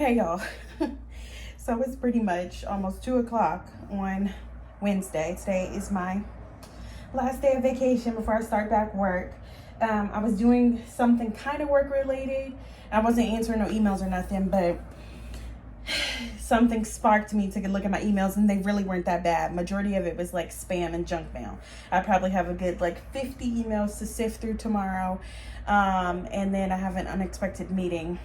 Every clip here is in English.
Hey y'all. So it's pretty much almost 2 o'clock on Wednesday. Today is my last day of vacation before I start back work. I was doing something kind of work related. I wasn't answering no emails or nothing, but something sparked me to look at my emails, and they really weren't that bad. Majority of it was like spam and junk mail. I probably have a good like 50 emails to sift through tomorrow. And then I have an unexpected meeting,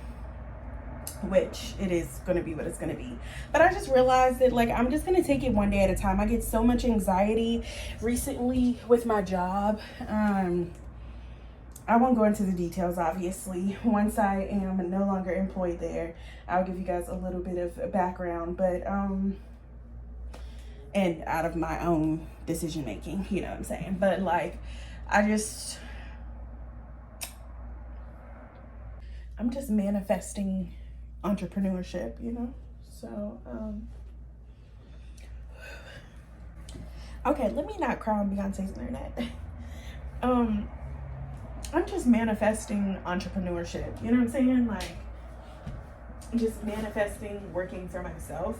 which it is going to be what it's going to be. But I just realized that like I'm just going to take it one day at a time. I get so much anxiety recently with my job. I won't go into the details, obviously. Once I am no longer employed there, I'll give you guys a little bit of background, but and out of my own decision making, you know what I'm saying? But like I'm just manifesting entrepreneurship, you know? So okay, let me not cry on Beyonce's internet. I'm just manifesting entrepreneurship, you know what I'm saying? Like, I'm just manifesting working for myself.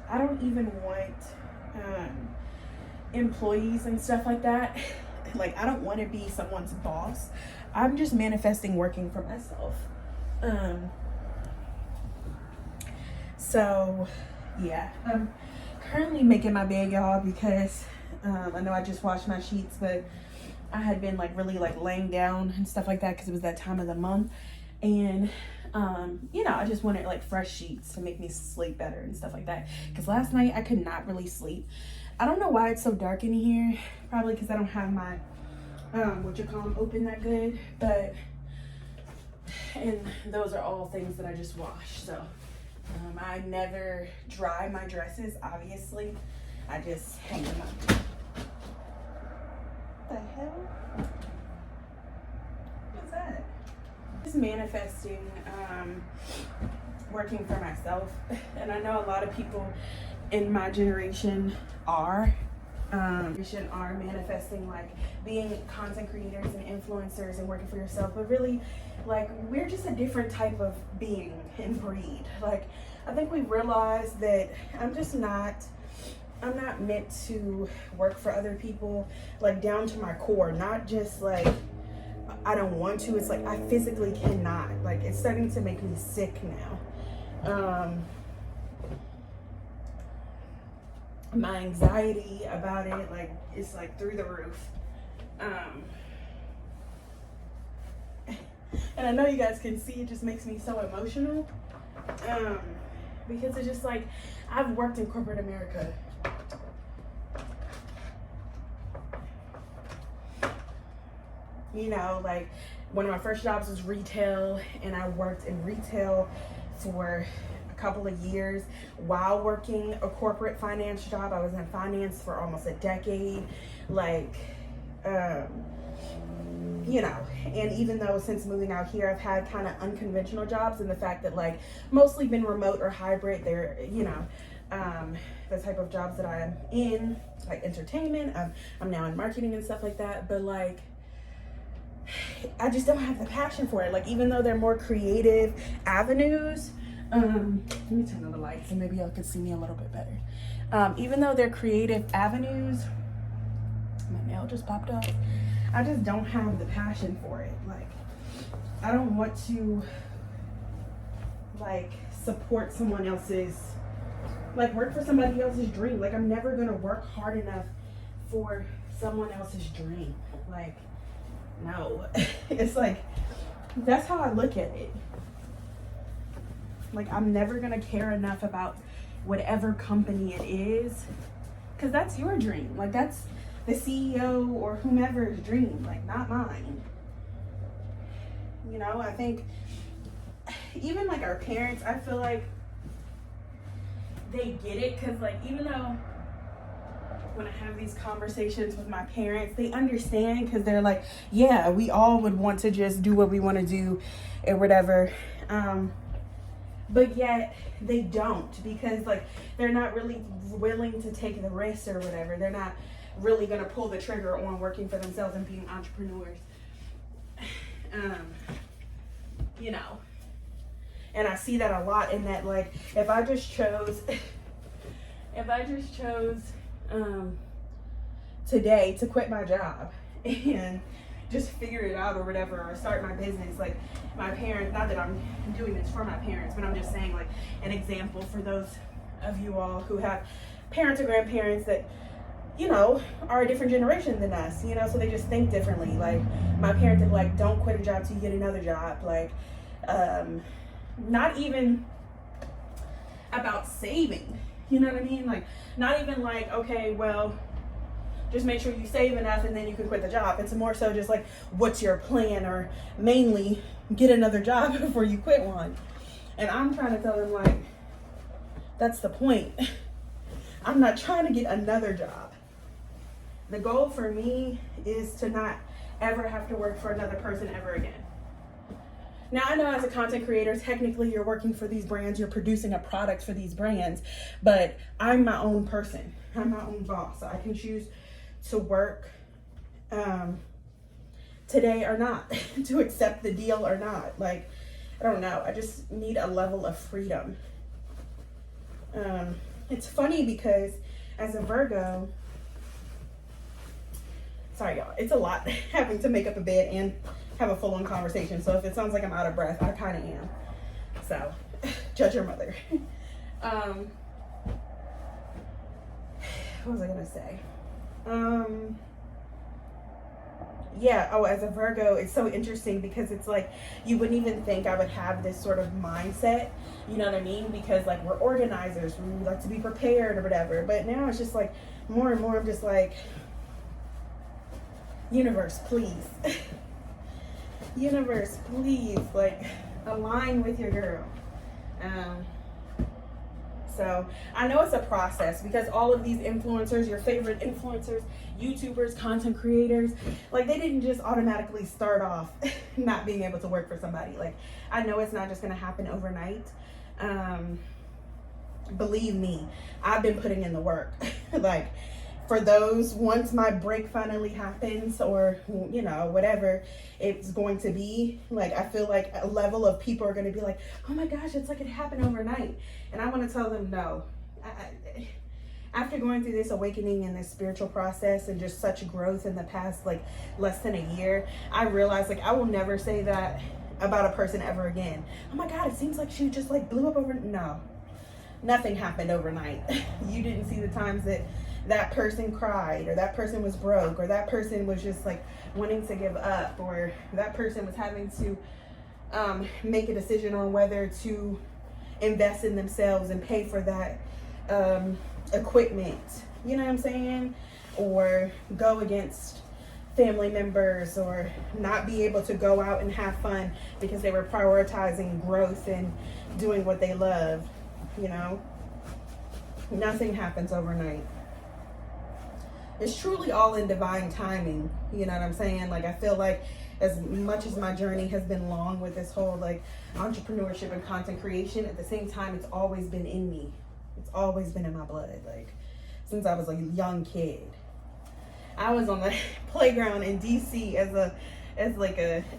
I don't even want employees and stuff like that. Like, I don't want to be someone's boss. I'm just manifesting working for myself. So yeah, I'm currently making my bed, y'all, because I know I just washed my sheets, but I had been like really like laying down and stuff like that because it was that time of the month, and you know, I just wanted like fresh sheets to make me sleep better and stuff like that, because last night I could not really sleep. I don't know why it's so dark in here, probably because I don't have my open that good, but and those are all things that I just washed. So I never dry my dresses, obviously. I just hang them up. What the hell? What's that? Just manifesting working for myself. And I know a lot of people in my generation are manifesting like being content creators and influencers and working for yourself, but really like we're just a different type of being and breed. Like I think we realize that I'm not meant to work for other people, like down to my core. Not just like I don't want to, it's like I physically cannot. Like it's starting to make me sick now. My anxiety about it, like it's like through the roof. And I know you guys can see, it just makes me so emotional. Because it's just like I've worked in corporate America. You know, like one of my first jobs was retail, and I worked in retail for a couple of years while working a corporate finance job. I was in finance for almost a decade. Like, you know, and even though since moving out here, I've had kind of unconventional jobs, and the fact that like mostly been remote or hybrid, they're, you know, the type of jobs that I'm in, like entertainment, I'm now in marketing and stuff like that. But like, I just don't have the passion for it. Like, even though they're more creative avenues, let me turn on the lights and maybe y'all could see me a little bit better. Even though they're creative avenues, my nail just popped off. I just don't have the passion for it. Like, I don't want to like support someone else's, like work for somebody else's dream. Like, I'm never gonna work hard enough for someone else's dream. Like, no. It's like, that's how I look at it. Like, I'm never gonna care enough about whatever company it is, because that's your dream. Like, that's the CEO or whomever's dream, like not mine. You know, I think even like our parents, I feel like they get it, because like even though when I have these conversations with my parents, they understand, because they're like, yeah, we all would want to just do what we want to do or whatever, but yet they don't, because like they're not really willing to take the risk or whatever. They're not really gonna pull the trigger on working for themselves and being entrepreneurs. You know, And I see that a lot in that, like, if I just chose today to quit my job and just figure it out or whatever, or start my business, like my parents, not that I'm doing this for my parents, but I'm just saying, like, an example for those of you all who have parents or grandparents that, you know, are a different generation than us, you know, so they just think differently. Like, my parents are like, don't quit a job till you get another job. Like, not even about saving, you know what I mean? Like, not even like, okay, well, just make sure you save enough and then you can quit the job. It's more so just like, what's your plan? Or mainly, get another job before you quit one. And I'm trying to tell them, like, that's the point. I'm not trying to get another job. The goal for me is to not ever have to work for another person ever again. Now, I know as a content creator, technically you're working for these brands, you're producing a product for these brands, but I'm my own person. I'm my own boss. So I can choose to work today or not, to accept the deal or not. Like, I don't know. I just need a level of freedom. It's funny because as a Virgo, sorry y'all, it's a lot having to make up a bed and have a full-on conversation. So if it sounds like I'm out of breath, I kind of am. So judge your mother. What was I gonna say? Yeah, oh, as a Virgo, it's so interesting because it's like, you wouldn't even think I would have this sort of mindset, you know what I mean? Because, like, we're organizers, we like to be prepared or whatever. But now it's just like, more and more, I'm just like, universe, please. Universe, please, like, align with your girl. So I know it's a process because all of these influencers, your favorite influencers, YouTubers, content creators, like, they didn't just automatically start off not being able to work for somebody. Like, I know it's not just going to happen overnight. Believe me, I've been putting in the work. Like, for those, once my break finally happens, or, you know, whatever it's going to be, like, I feel like a level of people are going to be like, oh my gosh, it's like it happened overnight. And I want to tell them, no. After going through this awakening and this spiritual process and just such growth in the past, like, less than a year, I realized, like, I will never say that about a person ever again. Oh my God, it seems like she just, like, blew up over. No, nothing happened overnight. You didn't see the times that that person cried, or that person was broke, or that person was just, like, wanting to give up, or that person was having to make a decision on whether to invest in themselves and pay for that equipment, you know what I'm saying? Or go against family members, or not be able to go out and have fun because they were prioritizing growth and doing what they love, you know? Nothing happens overnight. It's truly all in divine timing, you know what I'm saying? Like, I feel like as much as my journey has been long with this whole, like, entrepreneurship and content creation, at the same time, it's always been in me. It's always been in my blood, like, since I was a young kid. I was on the playground in DC as a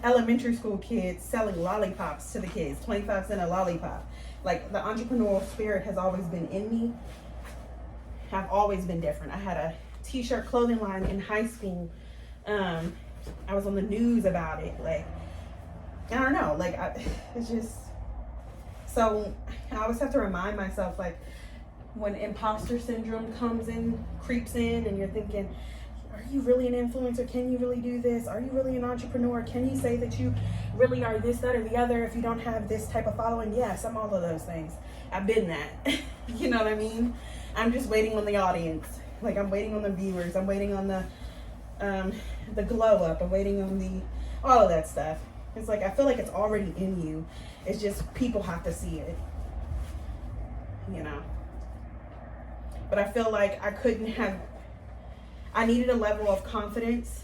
elementary school kid, selling lollipops to the kids, 25 cents a lollipop. Like, the entrepreneurial spirit has always been in me. I've always been different. I had a t-shirt clothing line in high school. I was on the news about it. Like, I don't know, like, it's just, so I always have to remind myself, like, when imposter syndrome creeps in, and you're thinking, are you really an influencer? Can you really do this? Are you really an entrepreneur? Can you say that you really are this, that, or the other if you don't have this type of following? Yes, I'm all of those things. I've been that. You know what I mean? I'm just waiting on the audience. Like, I'm waiting on the viewers. I'm waiting on the glow up. I'm waiting on all of that stuff. It's like, I feel like it's already in you. It's just people have to see it, you know? But I feel like I needed a level of confidence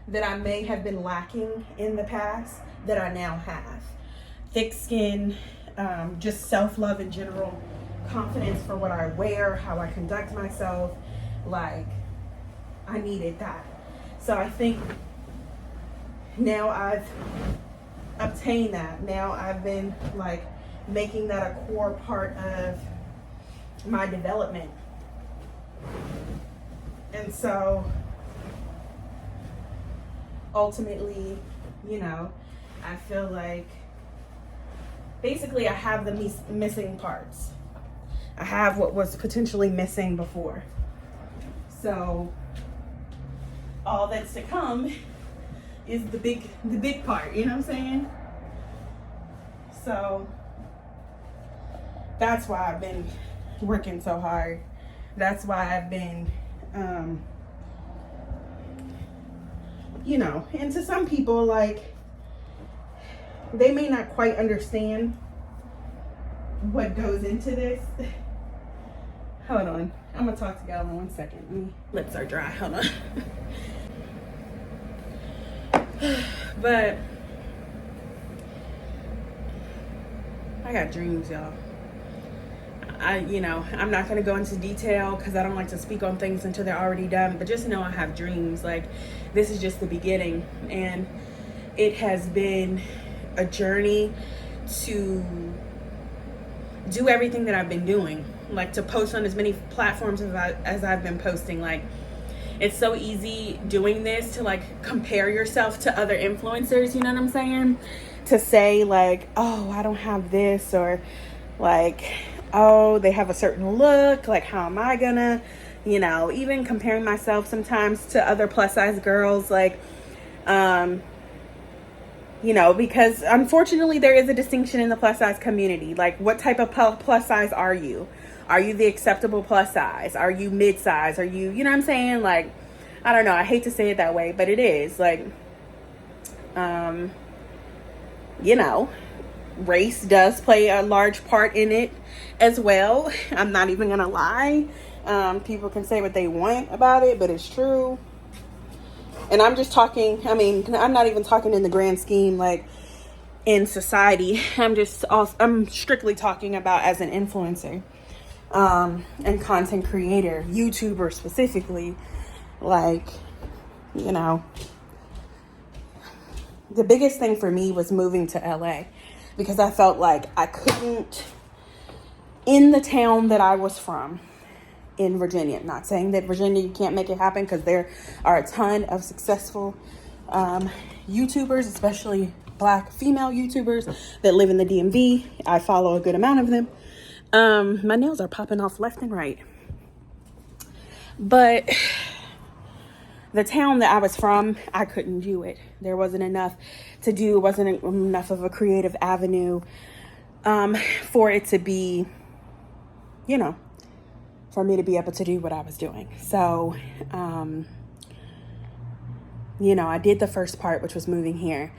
that I may have been lacking in the past that I now have. Thick skin, just self-love in general, confidence for what I wear, how I conduct myself. Like, I needed that. So I think now I've obtain that. Now I've been like making that a core part of my development. And so ultimately, you know, I feel like basically I have the missing parts. I have what was potentially missing before. So all that's to come is the big part, you know what I'm saying? So that's why I've been working so hard. That's why I've been, you know, and to some people, like, they may not quite understand what goes into this. Hold on. I'm gonna talk to y'all in 1 second. Lips are dry. Hold on. But I got dreams, y'all. You know, I'm not gonna go into detail because I don't like to speak on things until they're already done, but just know I have dreams. Like, this is just the beginning, and it has been a journey to do everything that I've been doing, like to post on as many platforms as I've been posting. Like, it's so easy doing this to like compare yourself to other influencers, you know what I'm saying? To say like, oh, I don't have this, or like, oh, they have a certain look, like how am I gonna, you know, even comparing myself sometimes to other plus size girls, like, you know, because unfortunately there is a distinction in the plus size community. Like, what type of plus size are you? Are you the acceptable plus size? Are you mid size? Are you, you know what I'm saying? Like, I don't know. I hate to say it that way, but it is like, you know, race does play a large part in it as well. I'm not even gonna lie. People can say what they want about it, but it's true. And I'm just talking, I mean, I'm not even talking in the grand scheme, like in society. I'm strictly talking about as an influencer, and content creator, YouTuber specifically. Like, you know, the biggest thing for me was moving to LA, because I felt like I couldn't, in the town that I was from, in Virginia. Not saying that Virginia, you can't make it happen, because there are a ton of successful YouTubers, especially Black female YouTubers that live in the DMV. I follow a good amount of them. My nails are popping off left and right. But the town that I was from, I couldn't do it. There wasn't enough to do. It wasn't enough of a creative avenue for it to be, you know, for me to be able to do what I was doing. So, you know, I did the first part, which was moving here.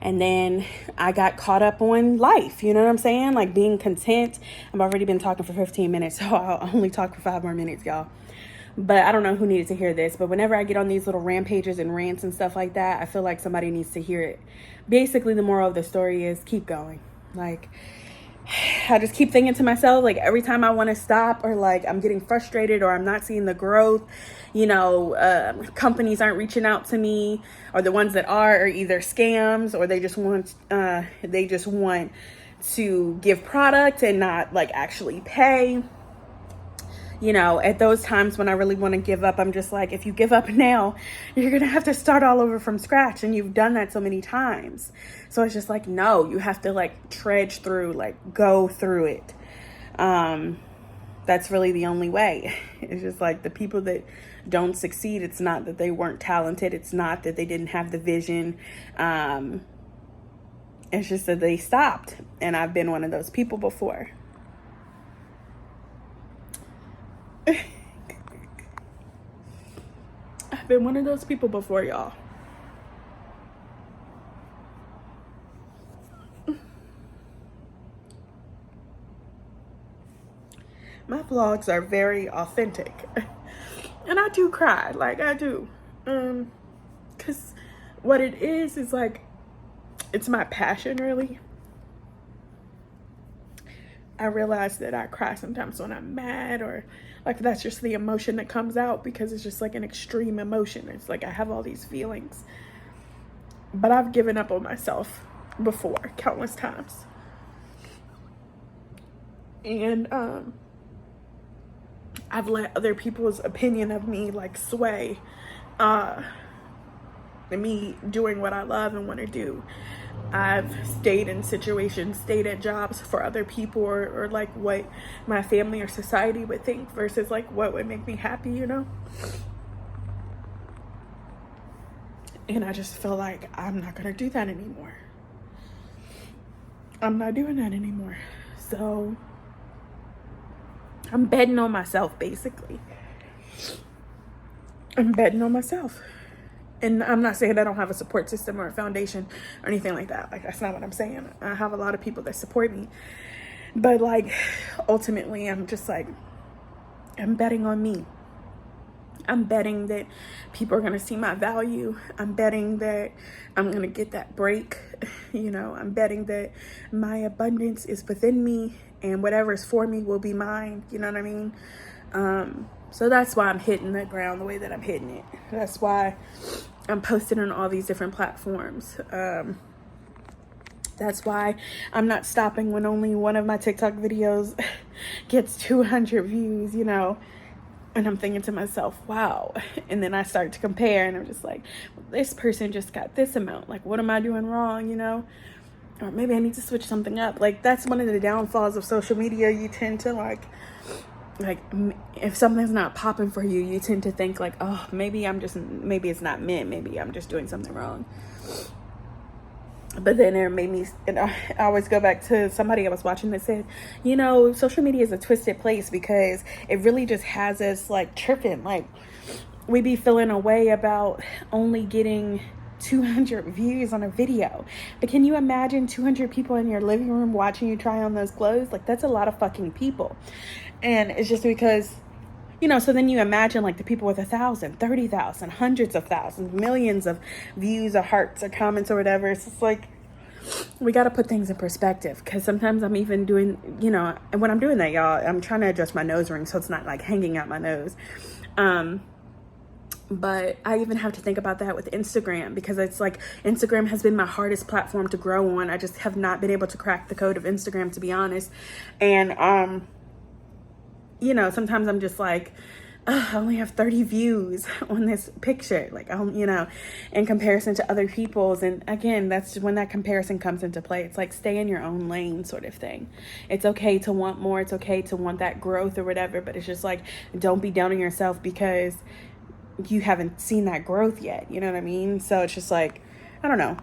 And then I got caught up on life. You know what I'm saying? Like, being content. I've already been talking for 15 minutes, so I'll only talk for 5 more minutes, y'all. But I don't know who needed to hear this. But whenever I get on these little rampages and rants and stuff like that, I feel like somebody needs to hear it. Basically, the moral of the story is keep going. Like, I just keep thinking to myself, like, every time I want to stop, or like I'm getting frustrated, or I'm not seeing the growth, you know, companies aren't reaching out to me, or the ones that are either scams, or they just want to give product and not like actually pay. You know, at those times when I really want to give up, I'm just like, if you give up now, you're going to have to start all over from scratch. And you've done that so many times. So it's just like, no, you have to like trudge through, like go through it. That's really the only way. It's just like the people that don't succeed, it's not that they weren't talented. It's not that they didn't have the vision. It's just that they stopped. And I've been one of those people before. I've been one of those people before, y'all. My vlogs are very authentic. And I do cry, like I do. Cause what it is like, it's my passion, really. I realize that I cry sometimes when I'm mad, or like that's just the emotion that comes out, because it's just like an extreme emotion. It's like I have all these feelings, but I've given up on myself before, countless times. And I've let other people's opinion of me like sway me doing what I love and want to do. I've stayed in situations, stayed at jobs for other people, or like what my family or society would think versus like what would make me happy, you know? And I just feel like I'm not going to do that anymore. I'm not doing that anymore. So I'm betting on myself, basically. I'm betting on myself. And I'm not saying I don't have a support system or a foundation or anything like that. Like, that's not what I'm saying. I have a lot of people that support me. But, like, ultimately, I'm just like, I'm betting on me. I'm betting that people are going to see my value. I'm betting that I'm going to get that break. You know, I'm betting that my abundance is within me and whatever is for me will be mine. You know what I mean? So that's why I'm hitting the ground the way that I'm hitting it. That's why I'm posting on all these different platforms. That's why I'm not stopping when only one of my TikTok videos gets 200 views, you know. And I'm thinking to myself, wow. And then I start to compare and I'm just like, well, this person just got this amount. Like, what am I doing wrong, you know? Or maybe I need to switch something up. Like, that's one of the downfalls of social media. You tend to like if something's not popping for you, you tend to think like, oh, maybe it's not meant. Maybe I'm just doing something wrong. But then it made me, and I always go back to somebody I was watching that said, you know, social media is a twisted place because it really just has us like tripping. Like, we be feeling a way about only getting 200 views on a video. But can you imagine 200 people in your living room watching you try on those clothes? Like, that's a lot of fucking people. And it's just because, you know, so then you imagine like the people with 1,000, 30,000, hundreds of thousands, millions of views or hearts or comments or whatever. It's just like, we got to put things in perspective, because sometimes I'm even doing, you know, and when I'm doing that, y'all, I'm trying to adjust my nose ring so it's not like hanging out my nose. But I even have to think about that with Instagram, because it's like Instagram has been my hardest platform to grow on. I just have not been able to crack the code of Instagram, to be honest. And, you know, sometimes I'm just like, I only have 30 views on this picture, like, you know, in comparison to other people's. And again, that's when that comparison comes into play. It's like, stay in your own lane sort of thing. It's okay to want more. It's okay to want that growth or whatever, but it's just like, don't be down on yourself because you haven't seen that growth yet. You know what I mean? So it's just like, I don't know.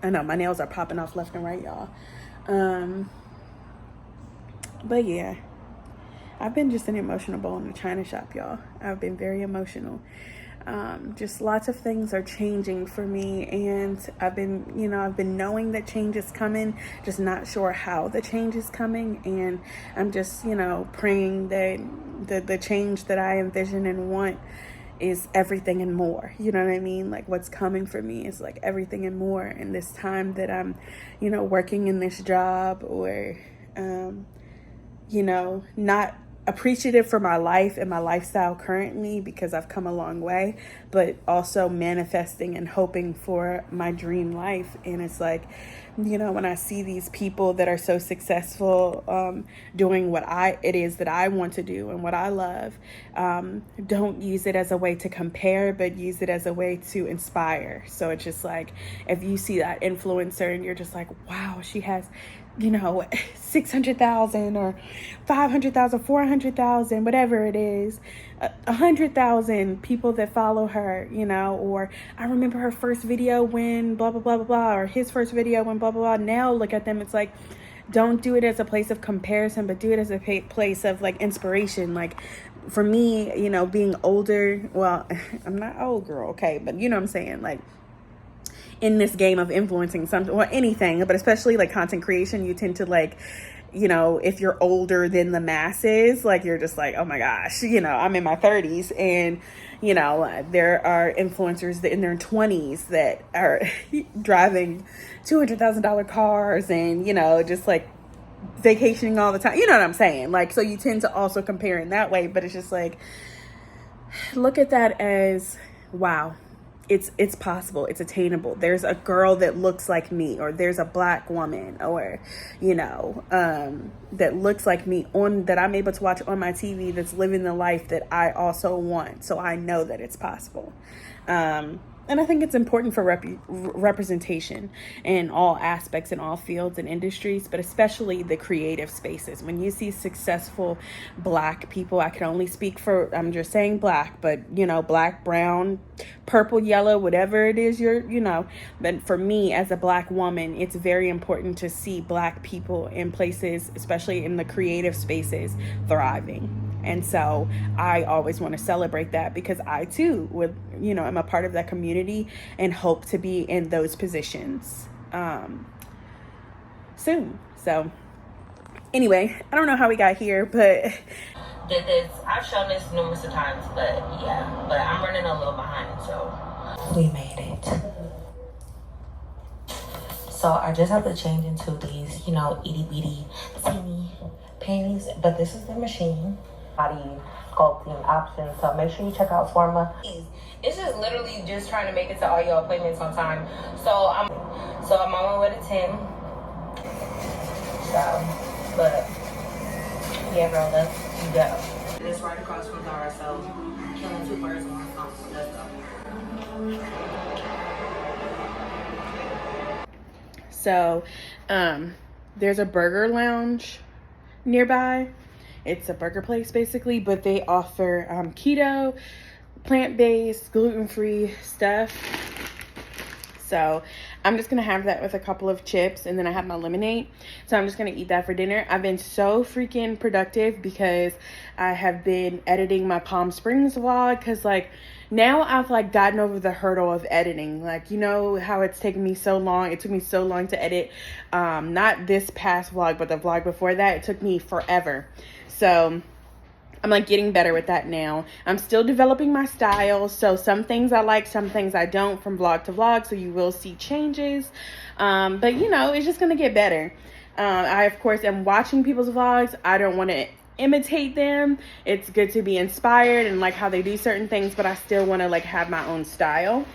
I know my nails are popping off left and right, y'all. But yeah. I've been just an emotional bull in the china shop, y'all. I've been very emotional. Just lots of things are changing for me, and I've been knowing that change is coming, just not sure how the change is coming. And I'm just, you know, praying that the change that I envision and want is everything and more. You know what I mean? Like, what's coming for me is like everything and more. And this time that I'm, you know, working in this job, or, you know, not appreciative for my life and my lifestyle currently, because I've come a long way, but also manifesting and hoping for my dream life. And it's like, you know, when I see these people that are so successful doing what it is that I want to do and what I love, don't use it as a way to compare, but use it as a way to inspire. So it's just like, if you see that influencer and you're just like, wow, she has, you know, 600,000 or 500,000, 400,000, whatever it is, 100,000 people that follow her, you know, or I remember her first video when blah, blah, blah, blah, blah, or his first video when blah, blah, blah. Now look at them. It's like, don't do it as a place of comparison, but do it as a place of like inspiration. Like, for me, you know, being older, well, I'm not old, girl, okay, but you know what I'm saying, like, in this game of influencing something or anything, but especially like content creation, you tend to like, you know, if you're older than the masses, like, you're just like, oh my gosh, you know, I'm in my 30s and, you know, there are influencers in their 20s that are driving $200,000 cars and, you know, just like vacationing all the time. You know what I'm saying? Like, so you tend to also compare in that way, but it's just like, look at that as, wow, it's possible, it's attainable. There's a girl that looks like me, or there's a black woman, or that looks like me that I'm able to watch on my TV, that's living the life that I also want. So I know that it's possible. And I think it's important for representation in all aspects, in all fields and industries, but especially the creative spaces. When you see successful Black people, I can only speak for, I'm just saying Black, but Black, brown, purple, yellow, whatever it is but for me as a Black woman, it's very important to see Black people in places, especially in the creative spaces, thriving. And so I always want to celebrate that, because I too am a part of that community and hope to be in those positions soon. So anyway, I don't know how we got here, but I've shown this numerous of times, but I'm running a little behind, so we made it. So I just have to change into these, itty bitty teeny panties, but this is the machine. Body sculpting options, so make sure you check out Forma. It's just literally just trying to make it to all your appointments on time. So I'm on my way to 10. So, but yeah, bro, let's go. It's right across from Zara, so killing two birds with one stone. Let's go. So, there's a burger lounge nearby. It's a burger place basically, but they offer keto, plant-based, gluten-free stuff. So I'm just gonna have that with a couple of chips, and then I have my lemonade. So I'm just gonna eat that for dinner. I've been so freaking productive because I have been editing my Palm Springs vlog, because now I've gotten over the hurdle of editing. How it's taken me so long. It took me so long to edit. Not this past vlog, but the vlog before that. It took me forever. So I'm getting better with that now. I'm still developing my style. So some things I like, some things I don't, from vlog to vlog. So you will see changes. But it's just going to get better. I, of course, am watching people's vlogs. I don't want to imitate them. It's good to be inspired and like how they do certain things, but I still want to have my own style.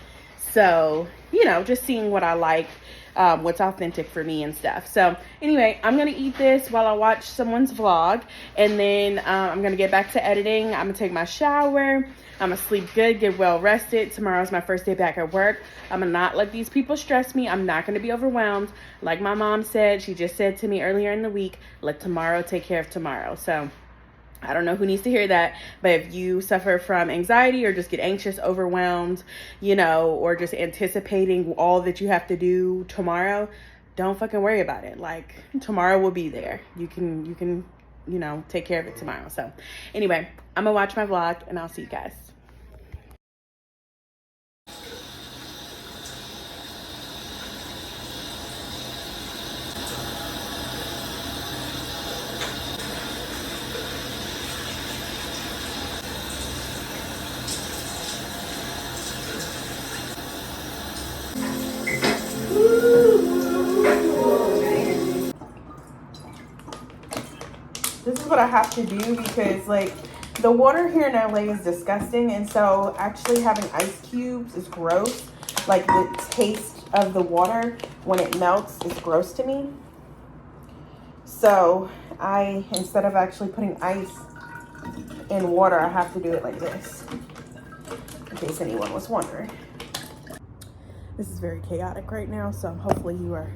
So, just seeing what I like, what's authentic for me and stuff. So anyway, I'm going to eat this while I watch someone's vlog, and then I'm going to get back to editing. I'm going to take my shower. I'm going to sleep good, get well rested. Tomorrow's my first day back at work. I'm going to not let these people stress me. I'm not going to be overwhelmed. Like my mom said, she just said to me earlier in the week, let tomorrow take care of tomorrow. So I don't know who needs to hear that, but if you suffer from anxiety or just get anxious, overwhelmed, or just anticipating all that you have to do tomorrow, don't fucking worry about it. Tomorrow will be there. You can, take care of it tomorrow. So anyway, I'm gonna watch my vlog and I'll see you guys. This is what I have to do because the water here in LA is disgusting, and so actually having ice cubes is gross. The taste of the water when it melts is gross to me. So instead of actually putting ice in water, I have to do it like this, in case anyone was wondering. This is very chaotic right now, so hopefully you are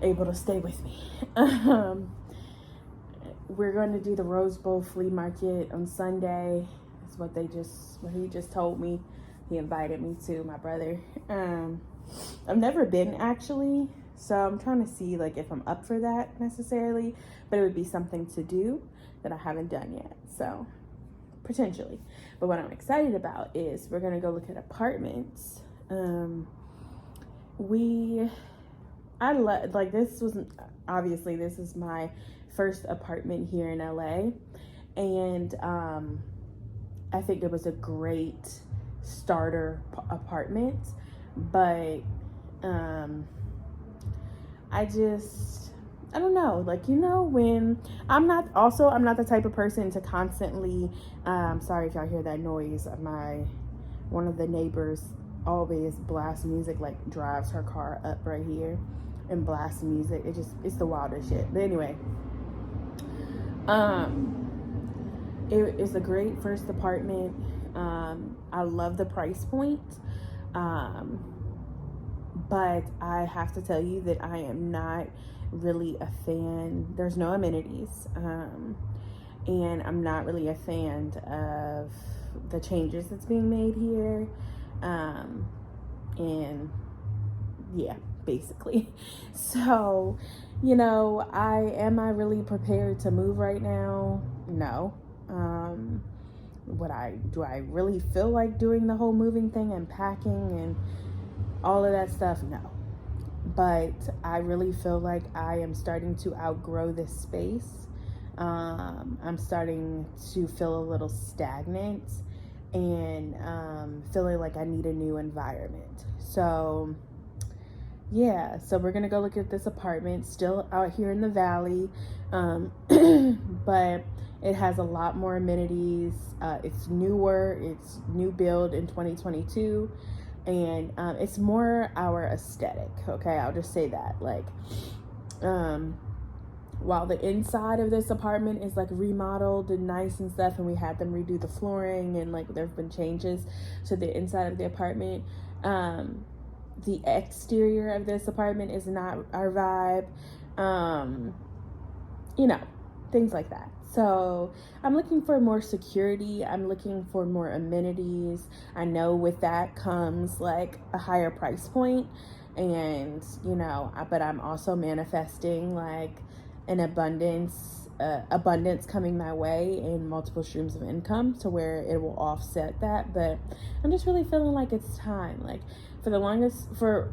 able to stay with me. We're going to do the Rose Bowl flea market on Sunday. That's what he just told me. He invited me to, my brother. I've never been actually, so I'm trying to see if I'm up for that necessarily, but it would be something to do that I haven't done yet, so potentially. But what I'm excited about is we're going to go look at apartments. This is my first apartment here in LA, and I think it was a great starter apartment, but I don't know, when I'm not the type of person to constantly sorry if y'all hear that noise. One of the neighbors always blasts music, like drives her car up right here and blasts music. It's the wildest shit. But anyway, it is a great first apartment. I love the price point. But I have to tell you that I am not really a fan. There's no amenities. And I'm not really a fan of the changes that's being made here. And yeah, basically. So, am I really prepared to move right now? No. Do I really feel like doing the whole moving thing and packing and all of that stuff? No. But I really feel like I am starting to outgrow this space. I'm starting to feel a little stagnant and feeling like I need a new environment. So yeah, so we're gonna go look at this apartment, still out here in the valley, but it has a lot more amenities. It's newer, it's new build in 2022, and it's more our aesthetic. Okay, I'll just say that. Like, while the inside of this apartment is like remodeled and nice and stuff, and we had them redo the flooring, and like there've been changes to the inside of the apartment, the exterior of this apartment is not our vibe. Things like that. So I'm looking for more security. I'm looking for more amenities. I know with that comes like a higher price point, and but I'm also manifesting like an abundance coming my way in multiple streams of income to where it will offset that. But I'm just really feeling like it's time. Like for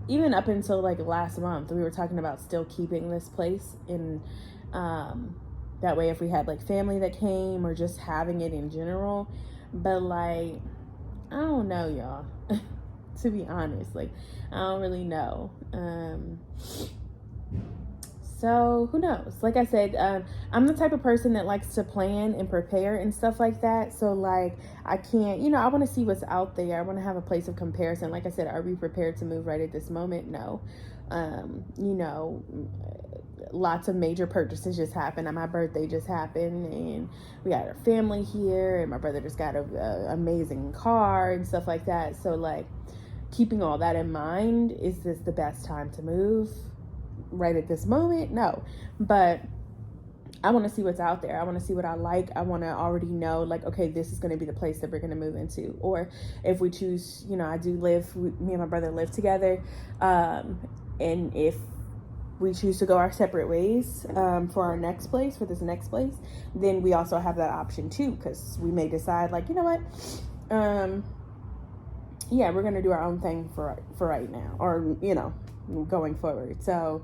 even up until like last month, we were talking about still keeping this place in, that way if we had like family that came or just having it in general. But like, I don't know, y'all. To be honest, like, I don't really know. So who knows? Like I said, I'm the type of person that likes to plan and prepare and stuff like that. So like, I can't, I want to see what's out there. I want to have a place of comparison. Like I said, are we prepared to move right at this moment? No. Lots of major purchases just happened. My birthday just happened, and we got our family here, and my brother just got a amazing car and stuff like that. So like, keeping all that in mind, is this the best time to move right at this moment? No. But I want to see what's out there. I want to see what I like. I want to already know, like, okay, this is going to be the place that we're going to move into. Or if we choose, me and my brother live together, and if we choose to go our separate ways for this next place, then we also have that option too, because we may decide, like, you know what, yeah, we're going to do our own thing for right now, or going forward. So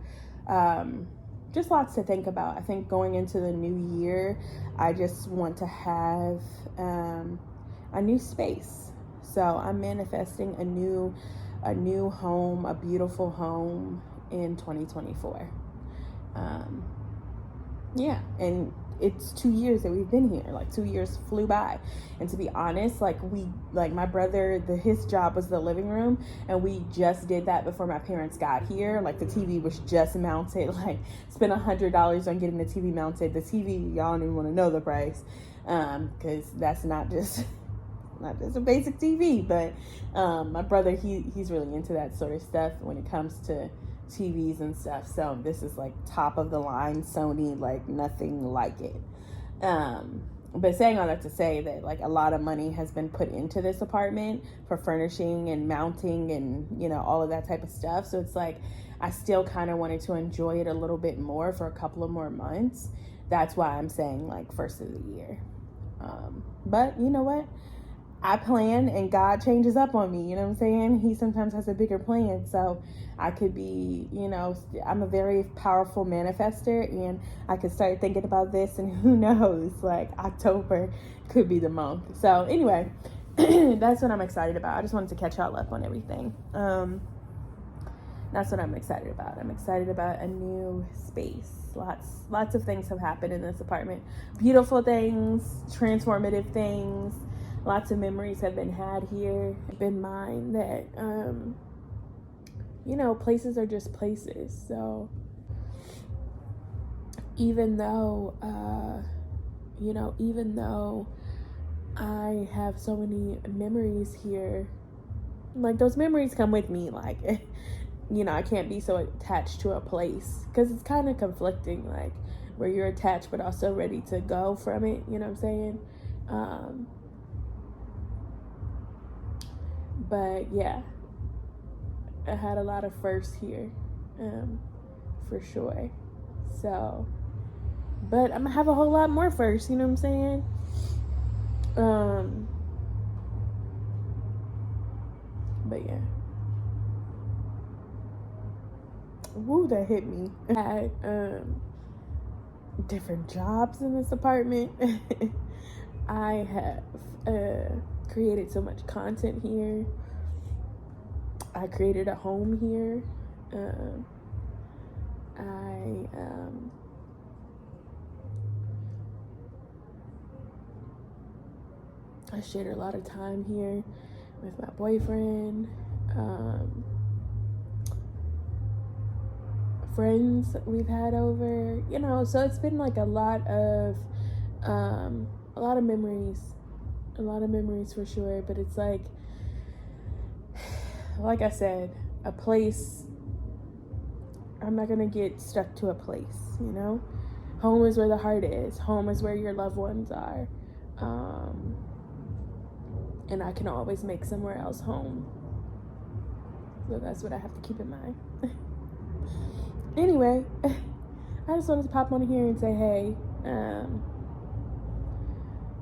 just lots to think about. I think going into the new year, I just want to have a new space. So I'm manifesting a new home, a beautiful home in 2024. Yeah, and it's 2 years that we've been here. Like, 2 years flew by. And to be honest, like my brother, his job was the living room, and we just did that before my parents got here. Like, the TV was just mounted. Like, spent $100 on getting the TV mounted. The TV, y'all don't even want to know the price, because that's not just a basic TV. But my brother, he's really into that sort of stuff when it comes to TVs and stuff. So this is like top of the line Sony, like nothing like it. But saying all that to say that, like, a lot of money has been put into this apartment for furnishing and mounting and all of that type of stuff. So it's like, I still kind of wanted to enjoy it a little bit more for a couple of more months. That's why I'm saying like first of the year. But you know what? I plan and God changes up on me, you know what I'm saying? He sometimes has a bigger plan. So I could be, I'm a very powerful manifester, and I could start thinking about this, and who knows, like October could be the month. So anyway, that's what I'm excited about. I just wanted to catch y'all up on everything. That's what I'm excited about. I'm excited about a new space. Lots of things have happened in this apartment. Beautiful things, transformative things. lots of memories have been had here. Been mine that, you know, places are just places. So even though, you know, even though I have so many memories here, like those memories come with me. Like, you know, I can't be so attached to a place because it's kind of conflicting, like where you're attached but also ready to go from it. You know what I'm saying? But yeah, I had a lot of firsts here, for sure. So, but I'm gonna have a whole lot more firsts. You know what I'm saying? But yeah. Woo, that hit me. I had different jobs in this apartment. I have created so much content here. I created a home here. I shared a lot of time here with my boyfriend, friends we've had over, you know, so it's been like a lot of memories for sure. But it's like I said, a place, I'm not gonna get stuck to a place, you know. Home is where the heart is. Home is where your loved ones are. And I can always make somewhere else home. So that's what I have to keep in mind. Anyway, I just wanted to pop on here and say, hey,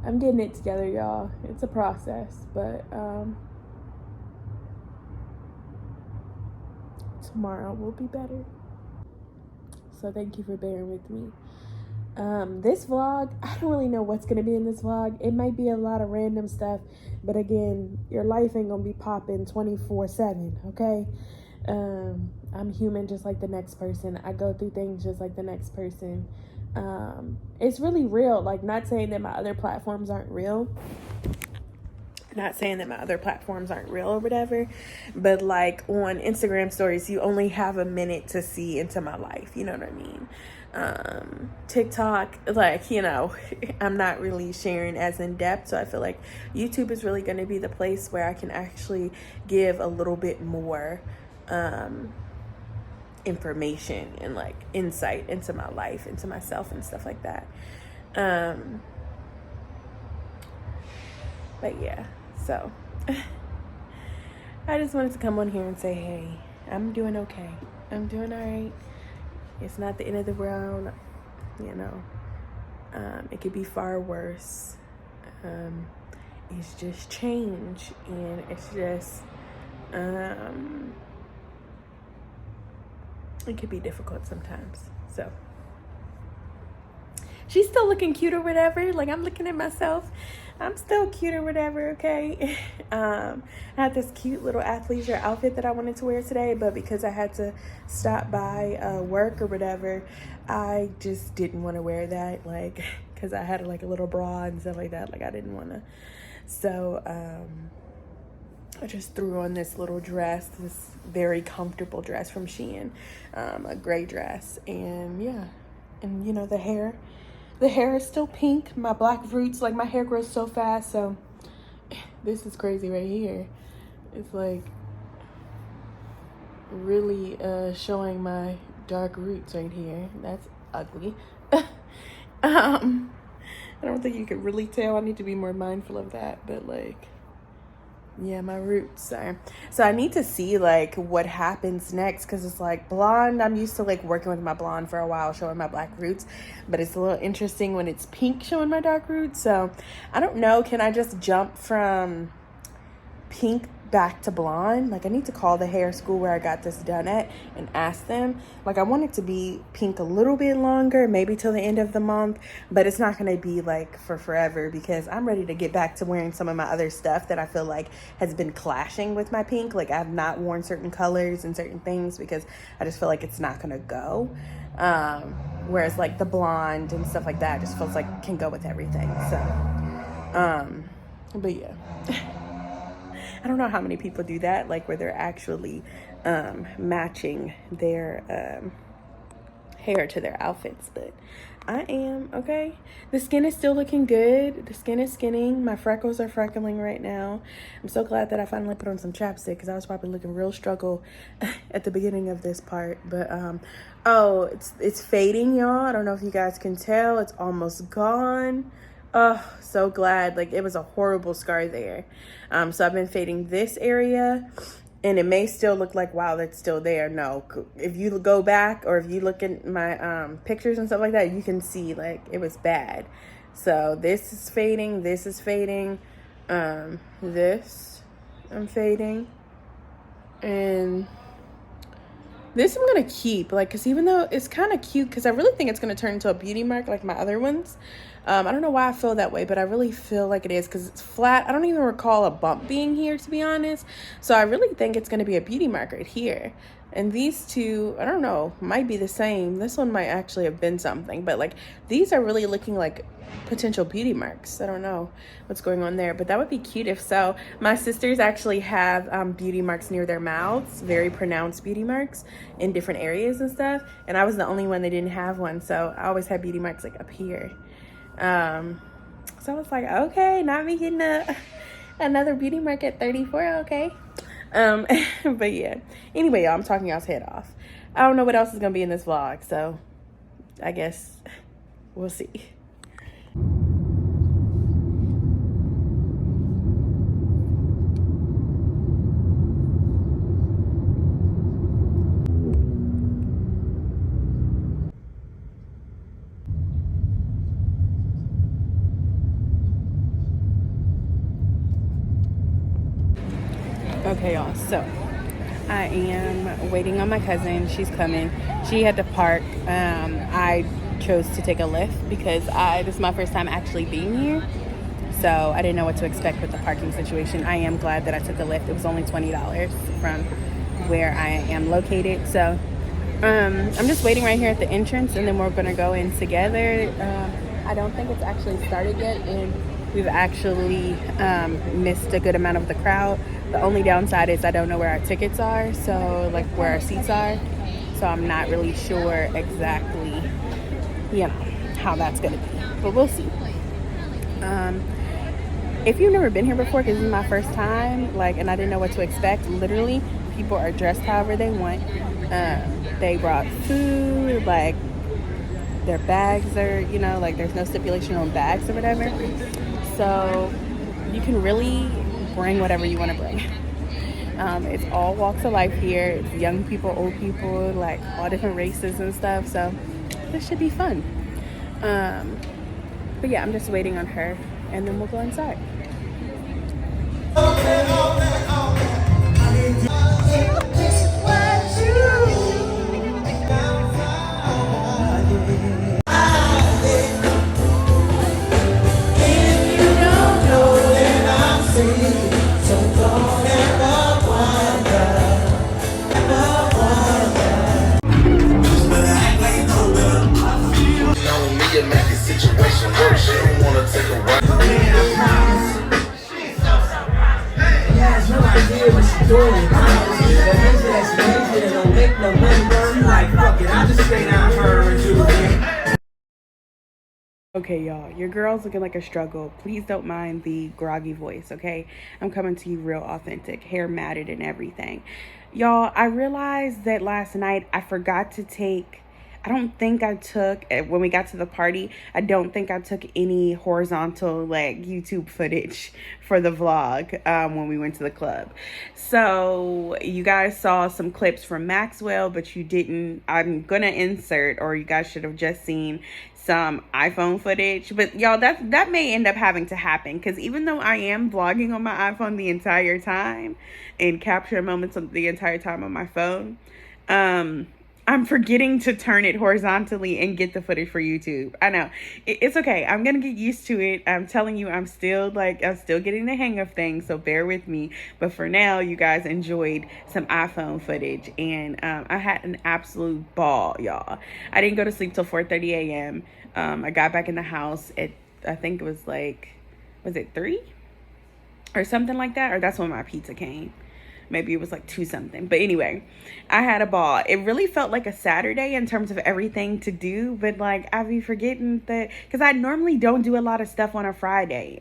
I'm getting it together, y'all. It's a process, but tomorrow will be better. So thank you for bearing with me. This vlog, I don't really know what's gonna be in this vlog. It might be a lot of random stuff, but again, your life ain't gonna be popping 24/7, okay? I'm human just like the next person. I go through things just like the next person. It's really real. Like, not saying that my other platforms aren't real. Not saying that my other platforms aren't real or whatever, but like on Instagram stories, you only have a minute to see into my life. You know what I mean? TikTok, like, you know, I'm not really sharing as in depth. So I feel like YouTube is really going to be the place where I can actually give a little bit more information and like insight into my life, into myself and stuff like that. But yeah, so I just wanted to come on here and say, hey, I'm doing okay. I'm doing all right. It's not the end of the world, you know. It could be far worse. It's just change, and it's just it could be difficult sometimes. So she's still looking cute or whatever. Like, I'm looking at myself, I'm still cute or whatever, okay? I had this cute little athleisure outfit that I wanted to wear today, but because I had to stop by work or whatever, I just didn't want to wear that, like, because I had like a little bra and stuff like that. Like, I didn't want to. So I just threw on this little dress, this very comfortable dress from Shein, a gray dress, and yeah, and you know, the hair is still pink. My black roots, like, my hair grows so fast, so this is crazy right here. It's like really showing my dark roots right here. That's ugly. I don't think you could really tell. I need to be more mindful of that, but like, yeah, my roots are. So I need to see like what happens next, because it's like blonde. I'm used to like working with my blonde for a while, showing my black roots, but it's a little interesting when it's pink showing my dark roots. So I don't know. Can I just jump from pink back to blonde? Like, I need to call the hair school where I got this done at and ask them. Like, I want it to be pink a little bit longer, maybe till the end of the month, but it's not going to be like for forever, because I'm ready to get back to wearing some of my other stuff that I feel like has been clashing with my pink. Like, I've not worn certain colors and certain things because I just feel like it's not going to go. Whereas like the blonde and stuff like that just feels like it can go with everything. So But yeah. I don't know how many people do that, like where they're actually matching their hair to their outfits, but I am okay. The skin is still looking good. The skin is skinning. My freckles are freckling right now. I'm so glad that I finally put on some chapstick, because I was probably looking real struggle at the beginning of this part. But oh, it's fading, y'all. I don't know if you guys can tell. It's almost gone. Oh, so glad. Like, it was a horrible scar there. So I've been fading this area, and it may still look like, wow, that's still there. No, if you go back, or if you look at my pictures and stuff like that, you can see, like, it was bad. So this is fading. This is fading. This I'm fading. And this I'm going to keep, like, because even though it's kind of cute, because I really think it's going to turn into a beauty mark like my other ones. I don't know why I feel that way, but I really feel like it is, because it's flat. I don't even recall a bump being here, to be honest. So I really think it's going to be a beauty mark right here. And these two, I don't know, might be the same. This one might actually have been something, but like these are really looking like potential beauty marks. I don't know what's going on there, but that would be cute if so. My sisters actually have beauty marks near their mouths, very pronounced beauty marks in different areas and stuff. And I was the only one that didn't have one. So I always had beauty marks like up here. So I was like, okay, not me getting another beauty mark at 34, okay. But yeah, anyway, y'all, I'm talking y'all's head off. I don't know what else is gonna be in this vlog, so I guess we'll see. Okay, y'all, so I am waiting on my cousin. She's coming. She had to park. I chose to take a Lyft because this is my first time actually being here, so I didn't know what to expect with the parking situation. I am glad that I took a Lyft. It was only $20 from where I am located. So I'm just waiting right here at the entrance, and then we're gonna go in together. I don't think it's actually started yet, and we've actually missed a good amount of the crowd. The only downside is I don't know where our tickets are, so like where our seats are. So I'm not really sure exactly, you know, how that's gonna be, but we'll see. If you've never been here before, because this is my first time, like, and I didn't know what to expect, literally people are dressed however they want. They brought food, like their bags are, you know, like there's no stipulation on bags or whatever. So you can really bring whatever you want to bring. It's all walks of life here. It's young people, old people, like all different races and stuff. So this should be fun. But yeah, I'm just waiting on her, and then we'll go inside. Okay, y'all, your girl's looking like a struggle. Please don't mind the groggy voice, okay? I'm coming to you real authentic, hair matted and everything. Y'all, I realized that last night I forgot to take, I don't think I took, when we got to the party, I don't think I took any horizontal, like, YouTube footage for the vlog when we went to the club. So you guys saw some clips from Maxwell, but you didn't. I'm gonna insert, or you guys should have just seen some iPhone footage. But y'all, that may end up having to happen, because even though I am vlogging on my iPhone the entire time and capture moments of the entire time on my phone, I'm forgetting to turn it horizontally and get the footage for YouTube. I know. It's okay. I'm going to get used to it. I'm telling you, I'm still getting the hang of things, so bear with me. But for now, you guys enjoyed some iPhone footage, and I had an absolute ball, y'all. I didn't go to sleep till 4:30 a.m. I got back in the house at, I think it was like, was it 3? or something like that. Or that's when my pizza came. Maybe it was like 2 something. But anyway, I had a ball. It really felt like a Saturday in terms of everything to do. But like, I be forgetting that, because I normally don't do a lot of stuff on a Friday.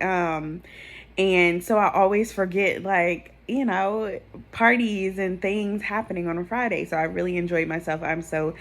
And so I always forget, like, you know, parties and things happening on a Friday. So I really enjoyed myself. I'm so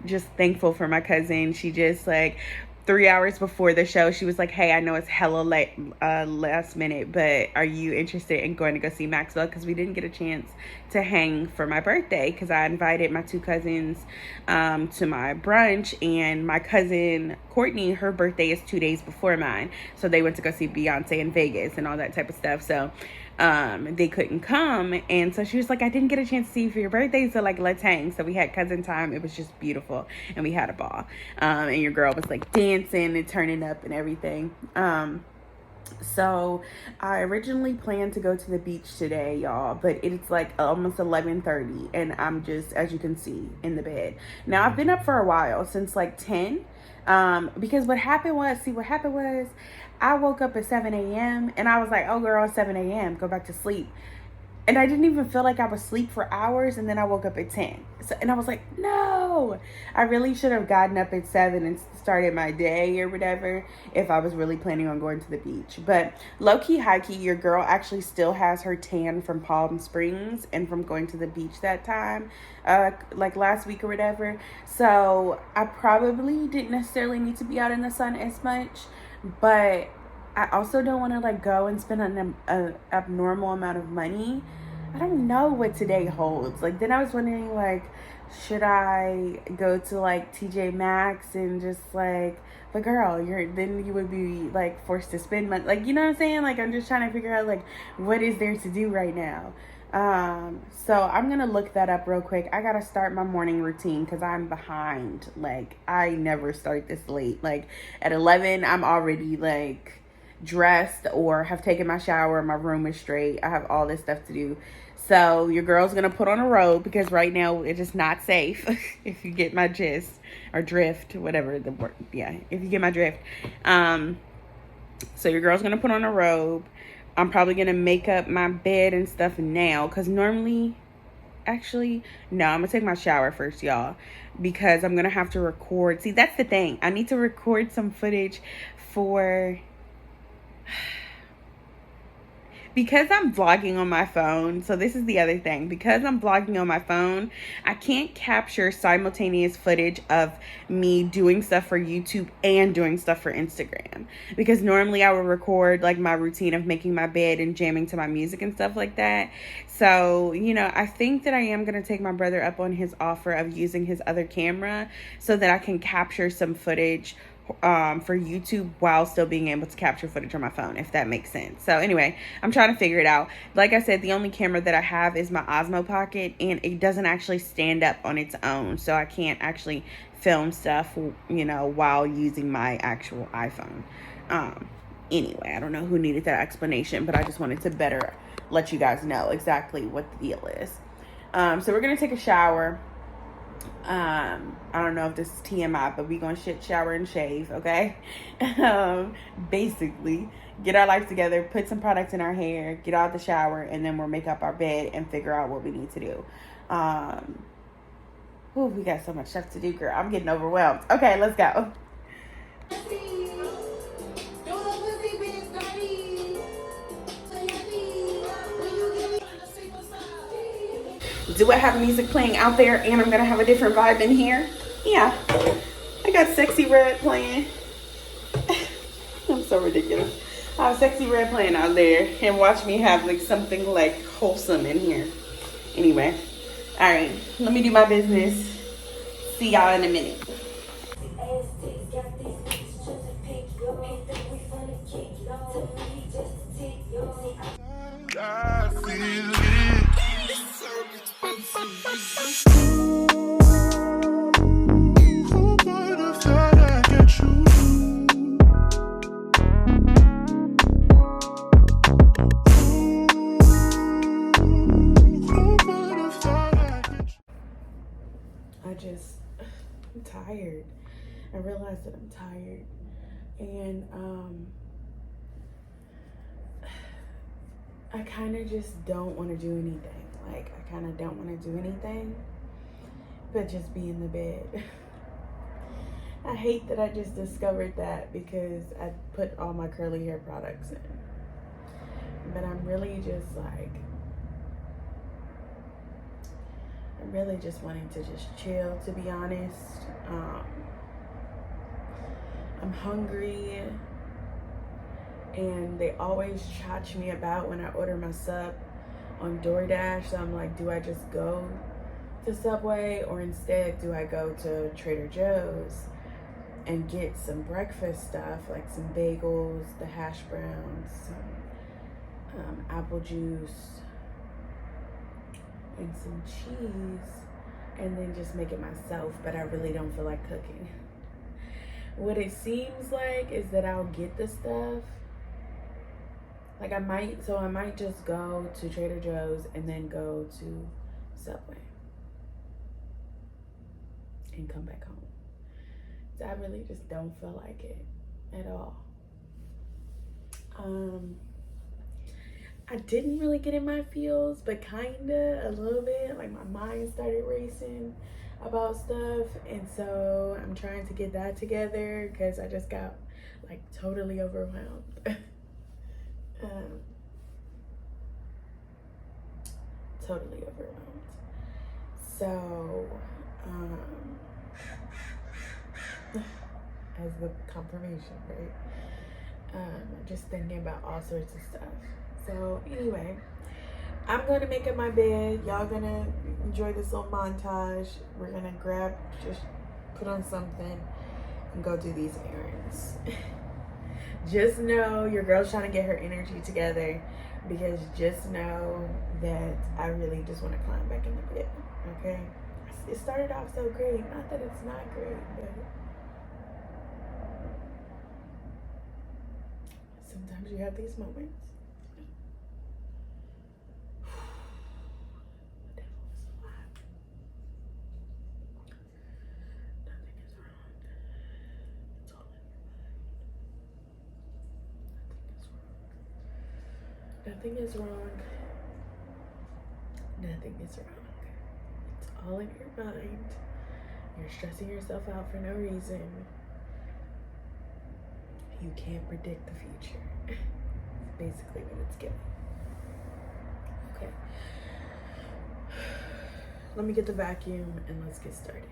just thankful for my cousin. She just like 3 hours before the show, she was like, hey, I know it's hella late, last minute, but are you interested in going to go see Maxwell? Because we didn't get a chance to hang for my birthday, because I invited my 2 cousins to my brunch, and my cousin Courtney, her birthday is 2 days before mine, so they went to go see Beyonce in Vegas and all that type of stuff. So they couldn't come, and so she was like, I didn't get a chance to see you for your birthday, so like, let's hang. So we had cousin time. It was just beautiful, and we had a ball. And your girl was like dancing and turning up and everything. So I originally planned to go to the beach today, y'all, but it's like almost 11:30, and I'm just, as you can see, in the bed. Now I've been up for a while, since like 10, because what happened was I woke up at 7 a.m. and I was like, oh girl, it's 7 a.m. go back to sleep. And I didn't even feel like I was asleep for hours, and then I woke up at 10. So, and I was like, no, I really should have gotten up at 7 and started my day or whatever if I was really planning on going to the beach. But low-key, high-key, your girl actually still has her tan from Palm Springs and from going to the beach that time, like last week or whatever. So I probably didn't necessarily need to be out in the sun as much, but I also don't want to like go and spend an abnormal amount of money. I don't know what today holds. Like, then I was wondering, like, should I go to like TJ Maxx and just like, but girl, then you would be like forced to spend money. Like, you know what I'm saying? Like, I'm just trying to figure out like what is there to do right now. So I'm gonna look that up real quick. I gotta start my morning routine because I'm behind. Like, I never start this late. Like, at 11, I'm already like dressed or have taken my shower. My room is straight. I have all this stuff to do. So your girl's gonna put on a robe because right now it is not safe. If you get my gist or drift, whatever the word. Yeah, if you get my drift. So your girl's gonna put on a robe. I'm probably gonna make up my bed and stuff now, because normally, actually, no, I'm gonna take my shower first, y'all, because I'm gonna have to record. See, that's the thing. I need to record some footage for, because I'm vlogging on my phone. So this is the other thing. Because I'm vlogging on my phone, I can't capture simultaneous footage of me doing stuff for YouTube and doing stuff for Instagram. Because normally I would record like my routine of making my bed and jamming to my music and stuff like that. So, you know, I think that I am going to take my brother up on his offer of using his other camera so that I can capture some footage for YouTube while still being able to capture footage on my phone, if that makes sense. So anyway, I'm trying to figure it out. Like I said, the only camera that I have is my Osmo Pocket, and it doesn't actually stand up on its own, so I can't actually film stuff, you know, while using my actual iPhone. Anyway, I don't know who needed that explanation, but I just wanted to better let you guys know exactly what the deal is. So we're gonna take a shower. I don't know if this is TMI, but we gonna shit, shower, and shave, okay? Basically, get our life together, put some products in our hair, get out the shower, and then we'll make up our bed and figure out what we need to do. We got so much stuff to do, girl. I'm getting overwhelmed. Okay, let's go. Do I have music playing out there and I'm gonna have a different vibe in here? Yeah, I got Sexy Red playing. I'm so ridiculous. I have Sexy Red playing out there, and watch me have like something like wholesome in here. Anyway, all right, let me do my business. See y'all in a minute. I'm tired. I realized that I'm tired, and I kind of just don't want to do anything. Like, I kind of don't want to do anything but just be in the bed. I hate that I just discovered that because I put all my curly hair products in. But I'm really just like, I'm really just wanting to just chill, to be honest. I'm hungry, and they always charge me about when I order my sub on DoorDash. So I'm like, do I just go to Subway, or instead do I go to Trader Joe's and get some breakfast stuff, like some bagels, the hash browns, some apple juice, and some cheese, and then just make it myself. But I really don't feel like cooking. What it seems like is that I'll get the stuff, like I might just go to Trader Joe's and then go to Subway and come back home. So I really just don't feel like it at all. I didn't really get in my feels, but kinda a little bit. Like my mind started racing about stuff, and so I'm trying to get that together because I just got like totally overwhelmed. Totally overwhelmed. So as the confirmation, right? I'm just thinking about all sorts of stuff. So anyway, I'm gonna make up my bed. Y'all gonna enjoy this little montage. We're gonna just put on something and go do these errands. Just know your girl's trying to get her energy together, because just know that I really just want to climb back in the bed, okay? It started off so great. Not that it's not great, but sometimes you have these moments. The devil is alive. Nothing is wrong. It's all in your mind. Nothing is wrong. Nothing is wrong. It's all in your mind. You're stressing yourself out for no reason. You can't predict the future. It's basically what it's giving. Okay. Let me get the vacuum and let's get started.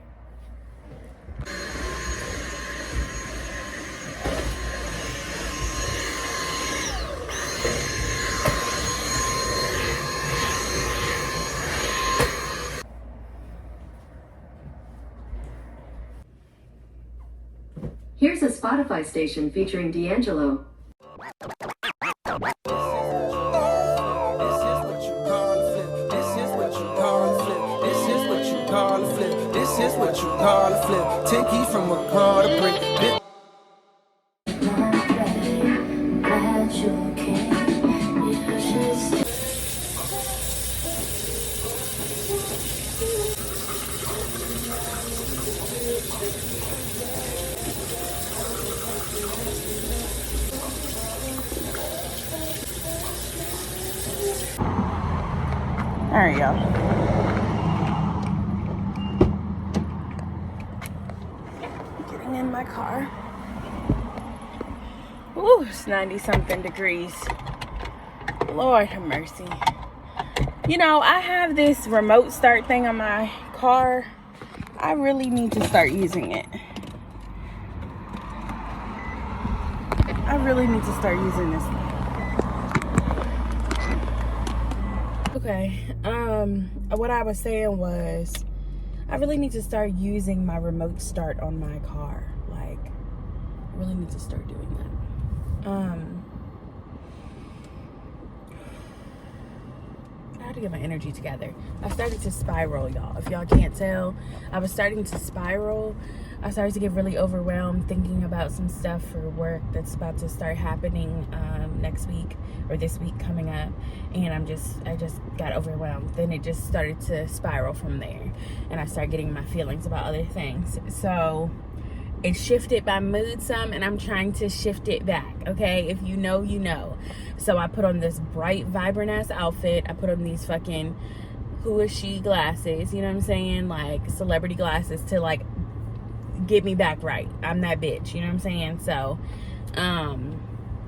Here's a Spotify station featuring D'Angelo. This is what you call a flip. 10 keys from a car to brick. All right, y'all. Getting in my car. Ooh, it's 90-something degrees. Lord have mercy. You know, I have this remote start thing on my car. I really need to start using it. I really need to start using this thing. Okay, what I was saying was, I really need to start using my remote start on my car. Like, I really need to start doing that. I had to get my energy together. I started to spiral, y'all. If y'all can't tell, I was starting to spiral. I started to get really overwhelmed thinking about some stuff for work that's about to start happening next week or this week coming up, and I just got overwhelmed. Then it just started to spiral from there, and I started getting my feelings about other things. So it shifted my mood some, and I'm trying to shift it back. Okay, if you know, you know. So I put on this bright, vibrant ass outfit. I put on these fucking who is she glasses, you know what I'm saying, like celebrity glasses, to like get me back right. I'm that bitch, you know what I'm saying? So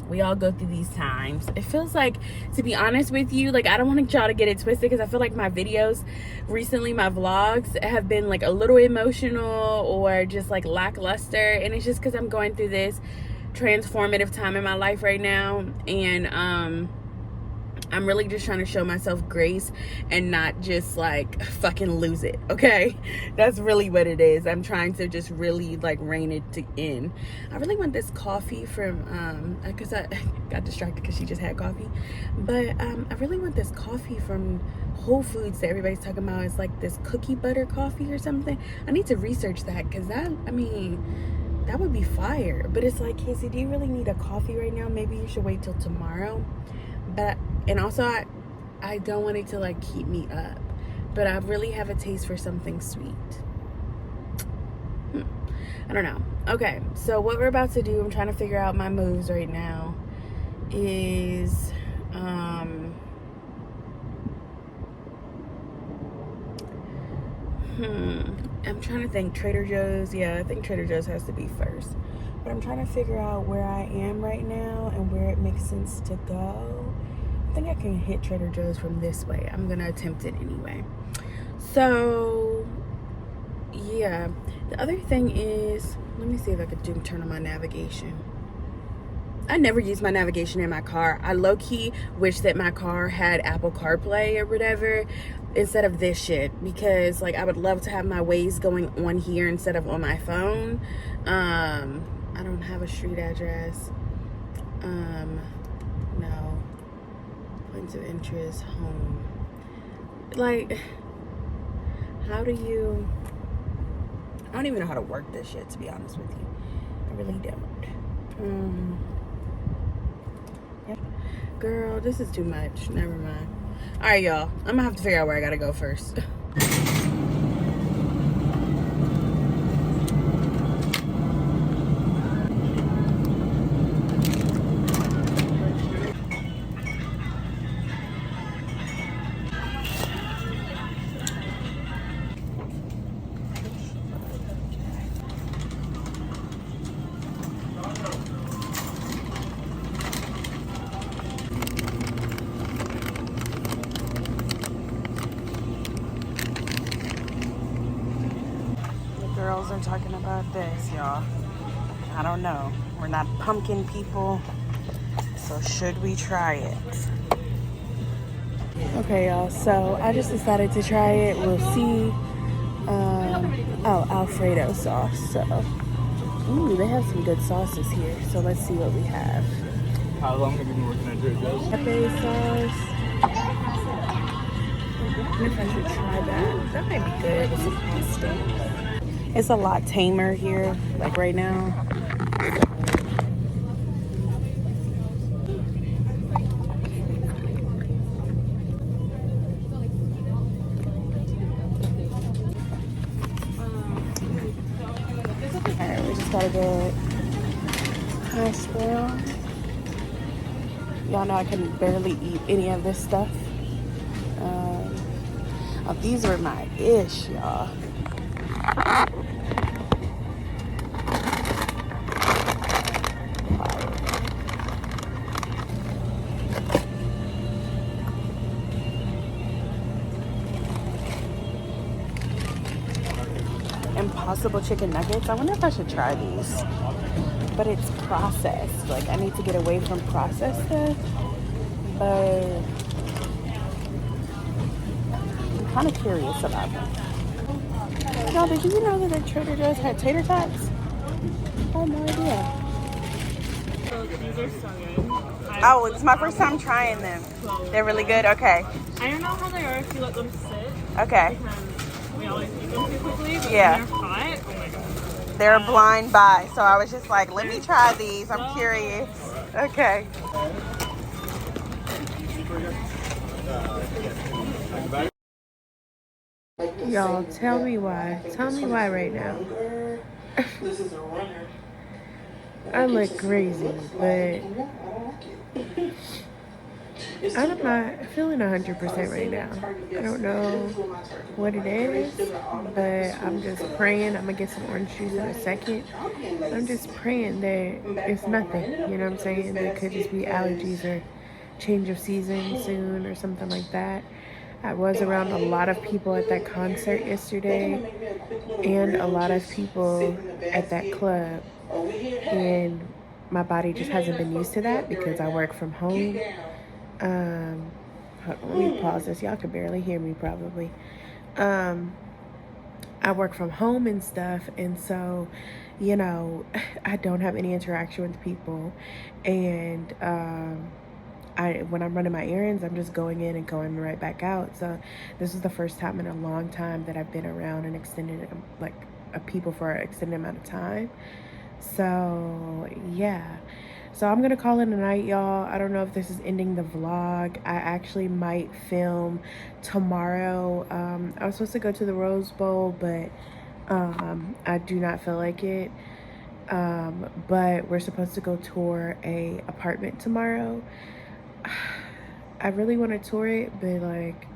we all go through these times. It feels like, to be honest with you, like I don't want y'all to get it twisted, because I feel like my videos recently, my vlogs have been like a little emotional or just like lackluster, and it's just because I'm going through this transformative time in my life right now, and I'm really just trying to show myself grace and not just like fucking lose it, okay? That's really what it is. I'm trying to just really like rein it in. I really want this coffee from, because I got distracted because she just had coffee. But I really want this coffee from Whole Foods that everybody's talking about. It's like this cookie butter coffee or something. I need to research that, because that, I mean, that would be fire. But it's like, Casey, do you really need a coffee right now? Maybe you should wait till tomorrow. But, and also I don't want it to like keep me up, but I really have a taste for something sweet. I don't know. Okay, so what we're about to do, I'm trying to figure out my moves right now, is I'm trying to think. Trader Joe's. Yeah, I think Trader Joe's has to be first, but I'm trying to figure out where I am right now and where it makes sense to go. I think I can hit Trader Joe's from this way. I'm gonna attempt it anyway. So yeah, the other thing is, let me see if I could turn on my navigation. I never use my navigation in my car. I low-key wish that my car had Apple CarPlay or whatever instead of this shit, because like I would love to have my Waze going on here instead of on my phone. I don't have a street address. No. Points of interest, home. Like, how do you... I don't even know how to work this shit, to be honest with you. I really don't. Yep. Girl, this is too much. Never mind. Alright, y'all. I'm gonna have to figure out where I gotta go first. Girls are talking about this, y'all. I don't know. We're not pumpkin people, so should we try it? Okay, y'all, so I just decided to try it. We'll see. Oh, Alfredo sauce. So, ooh, they have some good sauces here. So let's see what we have. How long have you been working at Trader Joe's? Pepe sauce. I wonder if I should try that. That might be good. It's a pasta. It's a lot tamer here, like right now. Alright, we just gotta get hash brown. Y'all know I can barely eat any of this stuff. Oh, these were my ish, y'all. Impossible chicken nuggets. I wonder if I should try these. But it's processed. Like, I need to get away from processed stuff. But I'm kind of curious about them. Y'all, did you know that Trader Joe's had tater tots? I had no idea. These are so good. Oh, it's my first time trying them. They're really good? Okay. I don't know how they are if you let them sit. Okay. Because we always eat them too quickly, but Yeah. when they're hot, oh my god. They're a blind buy, so I was just like, let me try these. I'm curious. Okay. Y'all, tell me why. Tell me why right now. I look crazy, but I'm not feeling 100% right now. I don't know what it is, but I'm just praying. I'm gonna get some orange juice in a second. I'm just praying that it's nothing, you know what I'm saying? It could just be allergies or change of season soon or something like that. I was around a lot of people at that concert yesterday and a lot of people at that club, and my body just hasn't been used to that because I work from home. Hold on, let me pause this. Y'all can barely hear me probably. I work from home and stuff, and so, you know, I don't have any interaction with people, and when I'm running my errands, I'm just going in and going right back out. So this is the first time in a long time that I've been around an extended, like, people for an extended amount of time. So yeah, so I'm gonna call it a night, y'all. I don't know if this is ending the vlog. I actually might film tomorrow. I was supposed to go to the Rose Bowl, but I do not feel like it. But we're supposed to go tour a apartment tomorrow. I really want to tour it, but like,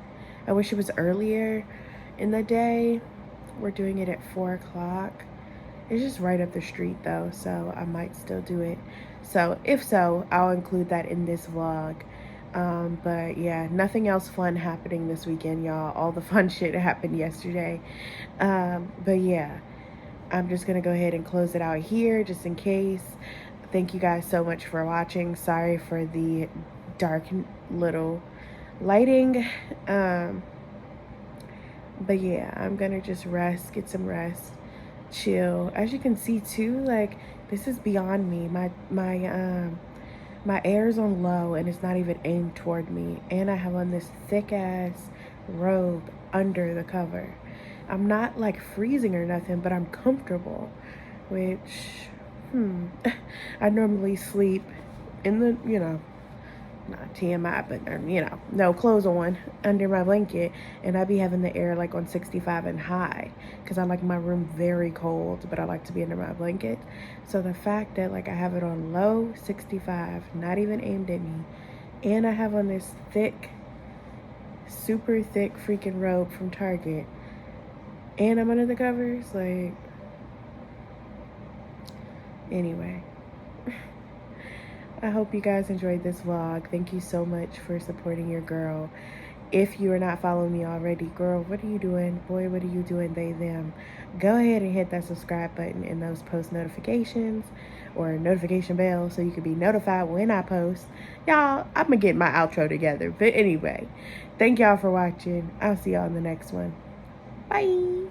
I wish it was earlier in the day. We're doing it at 4 o'clock. It's just right up the street though, so I might still do it. So if so, I'll include that in this vlog. But yeah, nothing else fun happening this weekend, y'all. All the fun shit happened yesterday. But yeah, I'm just gonna go ahead and close it out here just in case. Thank you guys so much for watching. Sorry for the dark little lighting. But yeah, I'm gonna just rest, get some rest, chill. As you can see too, like, this is beyond me. My air's on low and it's not even aimed toward me, and I have on this thick ass robe under the cover. I'm not like freezing or nothing, but I'm comfortable, which I normally sleep in the, you know, not TMI, but you know, no clothes on under my blanket, and I be having the air like on 65 and high because I like my room very cold, but I like to be under my blanket. So the fact that like I have it on low 65, not even aimed at me, and I have on this thick, super thick freaking robe from Target, and I'm under the covers, like, anyway. I hope you guys enjoyed this vlog. Thank you so much for supporting your girl. If you are not following me already, girl, what are you doing? Boy, what are you doing? They, them. Go ahead and hit that subscribe button and those post notifications or notification bell so you can be notified when I post. Y'all, I'm gonna get my outro together. But anyway, thank y'all for watching. I'll see y'all in the next one. Bye.